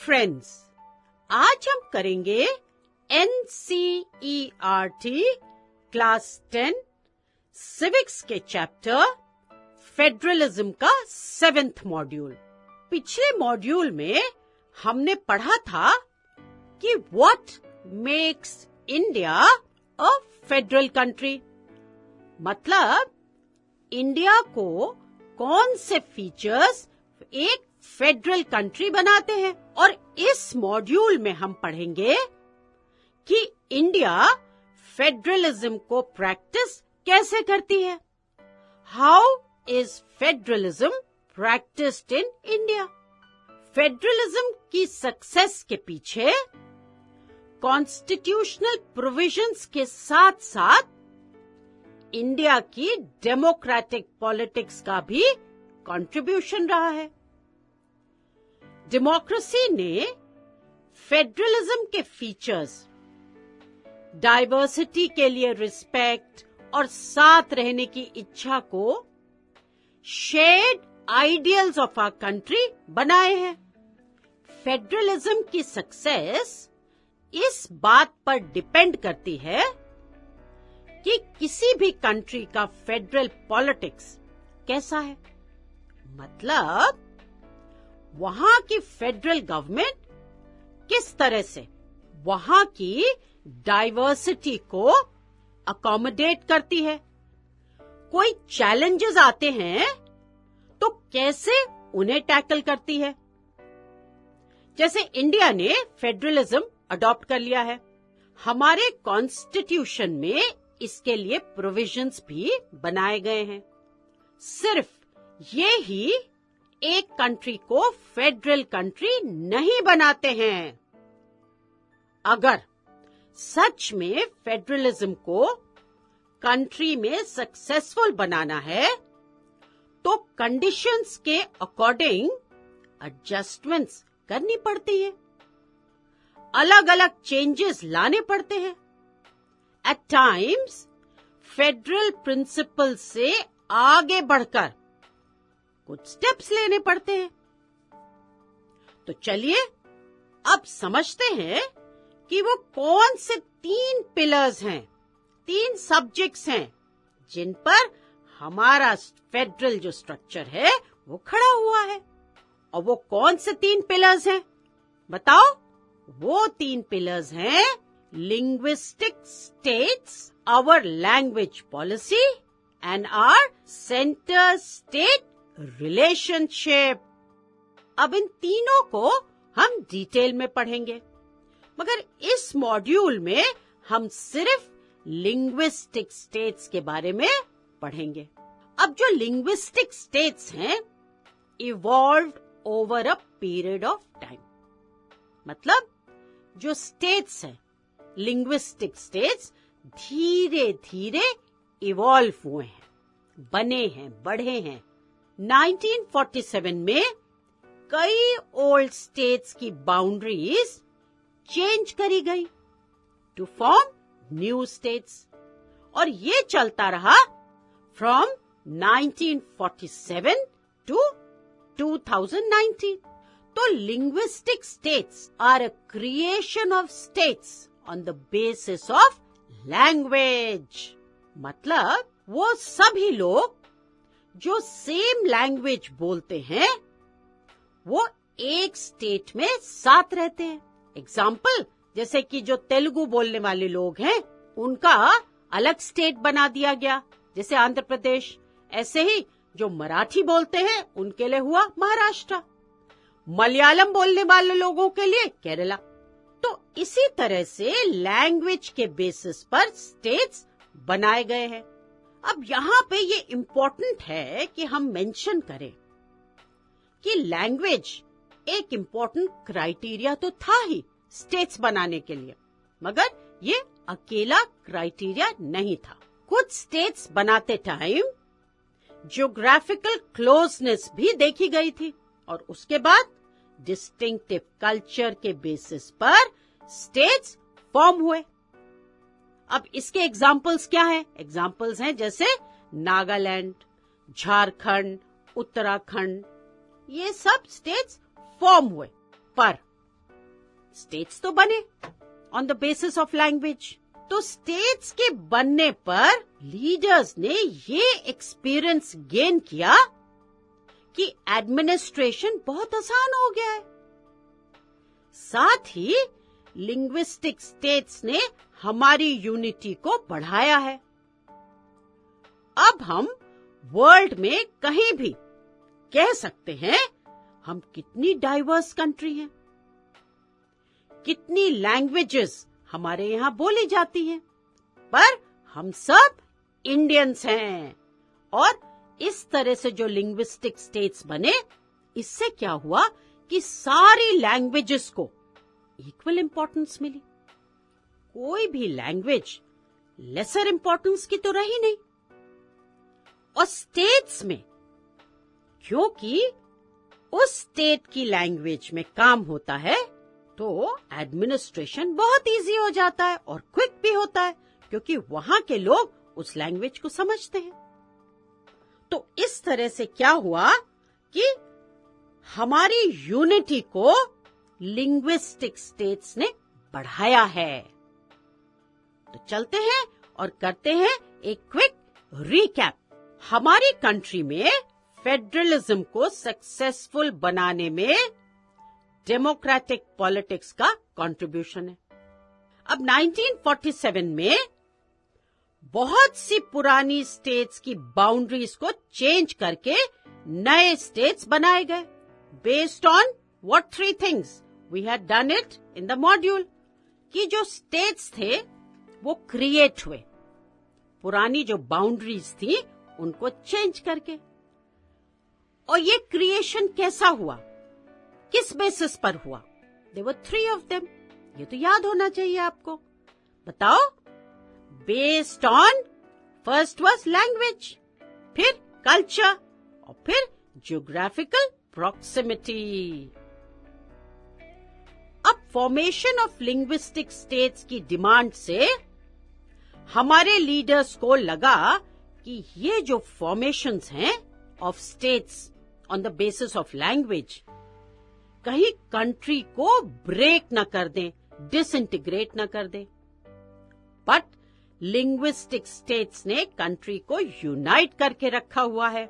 Friends, आज हम करेंगे NCERT क्लास 10 सिविक्स के चैप्टर फेडरलिज्म का 7th मॉड्यूल। पिछले मॉड्यूल में हमने पढ़ा था कि what makes India a federal country, मतलब इंडिया को कौन से फीचर्स एक फेडरल कंट्री बनाते हैं। और इस मॉड्यूल में हम पढ़ेंगे कि इंडिया फेडरलिज्म को प्रैक्टिस कैसे करती है। How is federalism practised in India. Federalism की सक्सेस के पीछे कॉन्स्टिट्यूशनल प्रोविजंस के साथ साथ इंडिया की डेमोक्रेटिक पॉलिटिक्स का भी कंट्रीब्यूशन रहा है। डेमोक्रेसी ने फेडरलिज्म के फीचर्स, डाइवर्सिटी के लिए रिस्पेक्ट और साथ रहने की इच्छा को shared ideals of our country बनाए हैं। फेडरलिज्म की सक्सेस इस बात पर डिपेंड करती है कि किसी भी कंट्री का फेडरल पॉलिटिक्स कैसा है, मतलब वहां की फेडरल गवर्नमेंट किस तरह से वहां की डाइवर्सिटी को अकोमोडेट करती है। कोई चैलेंजेस आते हैं तो कैसे उन्हें टैकल करती है। जैसे इंडिया ने फेडरलिज्म अडॉप्ट कर लिया है, हमारे कॉन्स्टिट्यूशन में इसके लिए प्रोविजंस भी बनाए गए हैं। सिर्फ ये ही एक कंट्री को फेडरल कंट्री नहीं बनाते हैं। अगर सच में फेडरलिज्म को कंट्री में सक्सेसफुल बनाना है तो कंडीशंस के अकॉर्डिंग एडजस्टमेंट्स करनी पड़ती है, अलग अलग चेंजेस लाने पड़ते हैं। एट टाइम्स फेडरल प्रिंसिपल से आगे बढ़कर कुछ स्टेप्स लेने पड़ते हैं। तो चलिए अब समझते हैं कि वो कौन से 3 पिलर्स हैं, 3 सब्जेक्ट्स हैं जिन पर हमारा फेडरल जो स्ट्रक्चर है वो खड़ा हुआ है। और वो कौन से 3 पिलर्स हैं बताओ। वो 3 पिलर्स हैं linguistic states, our language policy and our centre state relationship. अब इन तीनों को हम डिटेल में पढ़ेंगे, मगर इस मॉड्यूल में हम सिर्फ लिंग्विस्टिक स्टेट्स के बारे में पढ़ेंगे। अब जो लिंग्विस्टिक स्टेट्स हैं evolved over a period of time, मतलब जो स्टेट्स हैं लिंग्विस्टिक स्टेट्स धीरे धीरे इवॉल्व हुए हैं, बने हैं, बढ़े हैं। 1947 में कई ओल्ड स्टेट्स की बाउंड्रीज चेंज करी गई टू फॉर्म न्यू स्टेट्स, और ये चलता रहा फ्रॉम 1947 टू 2019। तो linguistic states are a creation of states on the basis of language, मतलब वो सभी लोग जो सेम लैंग्वेज बोलते हैं वो एक स्टेट में साथ रहते हैं। एग्जाम्पल, जैसे कि जो तेलुगु बोलने वाले लोग हैं उनका अलग स्टेट बना दिया गया, जैसे आंध्र प्रदेश। ऐसे ही जो मराठी बोलते हैं उनके लिए हुआ महाराष्ट्र, मलयालम बोलने वाले लोगों के लिए केरला। तो इसी तरह से लैंग्वेज के बेसिस पर स्टेट्स बनाए गए हैं। अब यहाँ पे ये इम्पोर्टेंट है कि हम मेंशन करें कि लैंग्वेज एक इम्पोर्टेंट क्राइटेरिया तो था ही स्टेट्स बनाने के लिए, मगर ये अकेला क्राइटेरिया नहीं था। कुछ स्टेट्स बनाते टाइम ज्योग्राफिकल क्लोजनेस भी देखी गई थी, और उसके बाद डिस्टिंक्टिव कल्चर के बेसिस पर स्टेट्स फॉर्म हुए। अब इसके एग्जाम्पल्स क्या हैं? एग्जाम्पल्स हैं जैसे नागालैंड, झारखंड, उत्तराखंड, ये सब स्टेट्स फॉर्म हुए। पर स्टेट्स तो बने on the basis of language. तो स्टेट्स के बनने पर लीडर्स ने ये एक्सपीरियंस गेन किया कि एडमिनिस्ट्रेशन बहुत आसान हो गया है। साथ ही लिंग्विस्टिक स्टेट्स ने हमारी यूनिटी को बढ़ाया है। अब हम वर्ल्ड में कहीं भी कह सकते हैं हम कितनी डाइवर्स कंट्री हैं, कितनी लैंग्वेजेस हमारे यहाँ बोली जाती हैं, पर हम सब इंडियंस हैं। और इस तरह से जो लिंग्विस्टिक स्टेट्स बने, इससे क्या हुआ कि सारी लैंग्वेजेस को इक्वल इंपॉर्टेंस मिली। कोई भी लैंग्वेज लेसर इंपॉर्टेंस की तो रही नहीं। और स्टेट्स में क्योंकि उस स्टेट की लैंग्वेज में काम होता है, तो एडमिनिस्ट्रेशन बहुत इजी हो जाता है और क्विक भी होता है, क्योंकि वहां के लोग उस लैंग्वेज को समझते हैं। तो इस तरह से क्या हुआ कि हमारी यूनिटी को लिंग्विस्टिक स्टेट्स ने बढ़ाया है। तो चलते हैं और करते हैं एक क्विक रिकैप। हमारी कंट्री में फेडरलिज्म को सक्सेसफुल बनाने में डेमोक्रेटिक पॉलिटिक्स का कंट्रीब्यूशन है। अब 1947 में बहुत सी पुरानी स्टेट्स की बाउंड्रीज को चेंज करके नए स्टेट्स बनाए गए, based on what 3 things we had done it in the module. कि जो स्टेट्स थे वो क्रिएट हुए, पुरानी जो बाउंड्रीज थी उनको चेंज करके। और ये क्रिएशन कैसा हुआ, किस बेसिस पर हुआ? There were 3 of them. ये तो याद होना चाहिए आपको। बताओ। Based on, first was language, फिर कल्चर और फिर ज्योग्राफिकल प्रॉक्सिमिटी। अब फॉर्मेशन ऑफ लिंग्विस्टिक स्टेट्स की डिमांड से हमारे लीडर्स को लगा कि ये जो फॉर्मेशंस हैं of states on the basis of language कहीं कंट्री को ब्रेक न कर दें, डिसइंटीग्रेट न कर दें। बट लिंग्विस्टिक स्टेट्स ने कंट्री को यूनाइट करके रखा हुआ है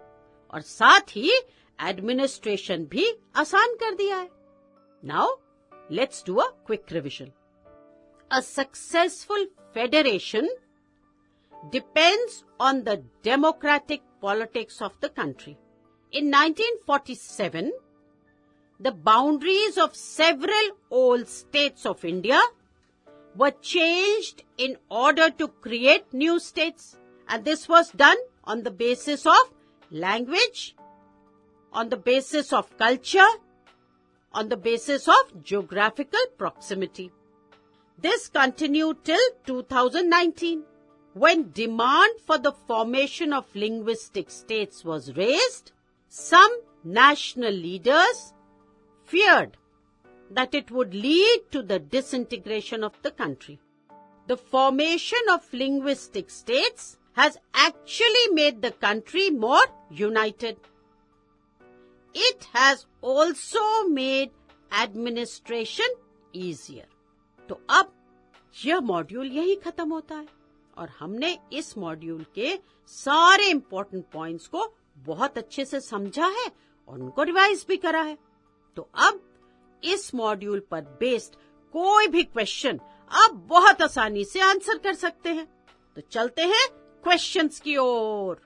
और साथ ही एडमिनिस्ट्रेशन भी आसान कर दिया है। Now let's do a quick revision. A successful federation depends on the democratic politics of the country. In 1947, the boundaries of several old states of India were changed in order to create new states, and this was done on the basis of language, on the basis of culture, on the basis of geographical proximity. This continued till 2019. When demand for the formation of linguistic states was raised, some national leaders feared that it would lead to the disintegration of the country. The formation of linguistic states has actually made the country more united. It has also made administration easier. तो अब यह module यही खत्म होता है और हमने इस मॉड्यूल के सारे इंपॉर्टेंट पॉइंट्स को बहुत अच्छे से समझा है और उनको रिवाइज भी करा है। तो अब इस मॉड्यूल पर बेस्ड कोई भी क्वेश्चन आप बहुत आसानी से आंसर कर सकते हैं। तो चलते हैं क्वेश्चंस की ओर।